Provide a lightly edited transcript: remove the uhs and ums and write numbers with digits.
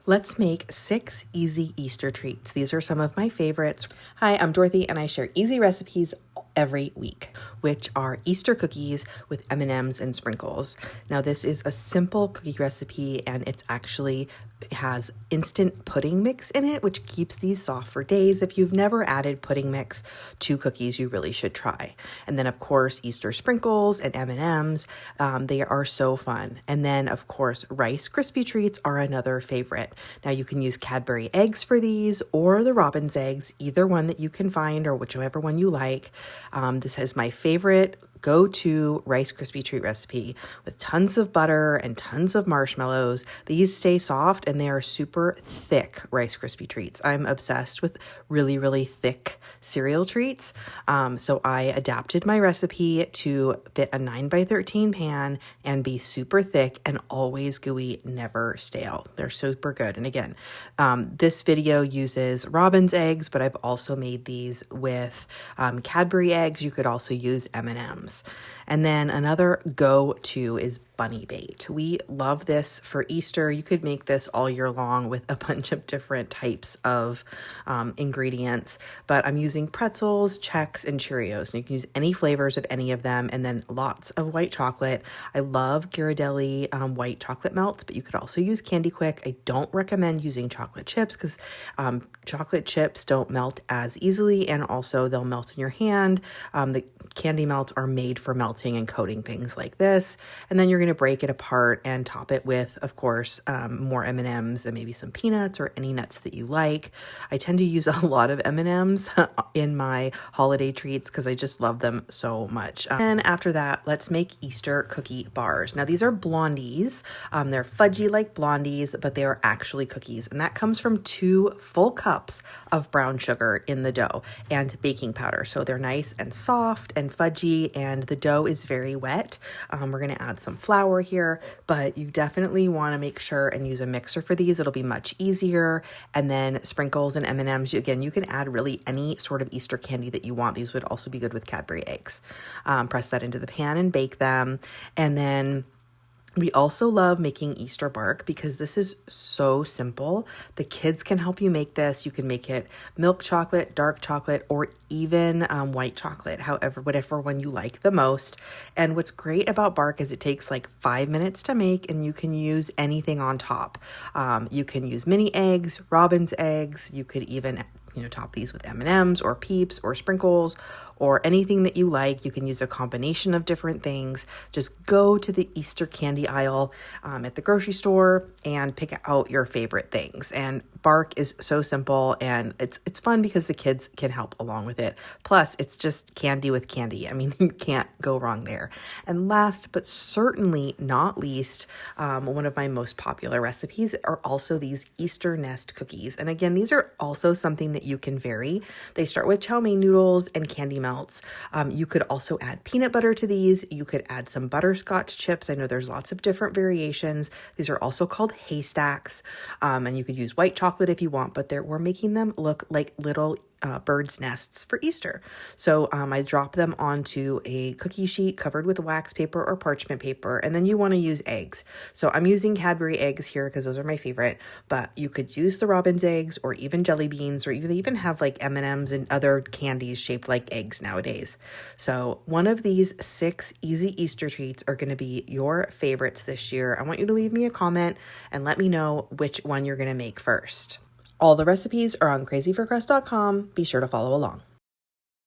Let's make 6 easy Easter treats. These are some of my favorites. Hi, I'm Dorothy and I share easy recipes every week, which are Easter cookies with M&Ms and sprinkles. Now this is a simple cookie recipe and it's actually has instant pudding mix in it, which keeps these soft for days. If you've never added pudding mix to cookies, you really should try. And then of course, Easter sprinkles and M&Ms, they are so fun. And then of course, Rice Krispie treats are another favorite. Now you can use Cadbury eggs for these or the Robin's eggs, either one that you can find or whichever one you like. This is my favorite go-to Rice Krispie treat recipe with tons of butter and tons of marshmallows. These stay soft and they are super thick Rice Krispie treats. I'm obsessed with really, really thick cereal treats. So I adapted my recipe to fit a 9x13 pan and be super thick and always gooey, never stale. They're super good. And again, this video uses Robin's eggs, but I've also made these with Cadbury eggs. You could also use M&Ms. And then another go-to is bunny bait. We love this for Easter. You could make this all year long with a bunch of different types of ingredients, but I'm using pretzels, Chex, and Cheerios. And you can use any flavors of any of them, and then lots of white chocolate. I love Ghirardelli white chocolate melts, but you could also use Candy Quick. I don't recommend using chocolate chips because chocolate chips don't melt as easily, and also they'll melt in your hand. The candy melts are made for melting and coating things like this. And then you're going to break it apart and top it with, of course, more M&Ms and maybe some peanuts or any nuts that you like. I tend to use a lot of M&Ms in my holiday treats because I just love them so much. And after that, let's make Easter cookie bars. Now these are blondies. They're fudgy like blondies, but they are actually cookies. And that comes from 2 full cups of brown sugar in the dough and baking powder. So they're nice and soft and fudgy, and the dough is very wet. We're going to add some flour here, but you definitely want to make sure and use a mixer for these. It'll be much easier. And then sprinkles and M&Ms, again, you can add really any sort of Easter candy that you want. These would also be good with Cadbury eggs. Press that into the pan and bake them. And then we also love making Easter bark because this is so simple. The kids can help you make this. You can make it milk chocolate, dark chocolate, or even white chocolate, whatever one you like the most. And what's great about bark is it takes like 5 minutes to make, and you can use anything on top. You can use mini eggs, Robin's eggs. You could even top these with M&Ms or Peeps or sprinkles or anything that you like. You can use a combination of different things. Just go to the Easter candy aisle at the grocery store and pick out your favorite things. And bark is so simple, and it's fun because the kids can help along with it. Plus, it's just candy with candy. I mean, you can't go wrong there. And last but certainly not least, one of my most popular recipes are also these Easter nest cookies. And again, these are also something that you can vary. They start with chow mein noodles and candy melts. You could also add peanut butter to these. You could add some butterscotch chips. I know there's lots of different variations. These are also called haystacks. And you could use white chocolate if you want, but we're making them look like little bird's nests for Easter. So I drop them onto a cookie sheet covered with wax paper or parchment paper, and then you want to use eggs. So I'm using Cadbury eggs here because those are my favorite, but you could use the Robin's eggs or even jelly beans, or they even have like M&Ms and other candies shaped like eggs nowadays. So one of these 6 easy Easter treats are going to be your favorites this year. I want you to leave me a comment and let me know which one you're going to make first. All the recipes are on crazyforcrust.com. Be sure to follow along.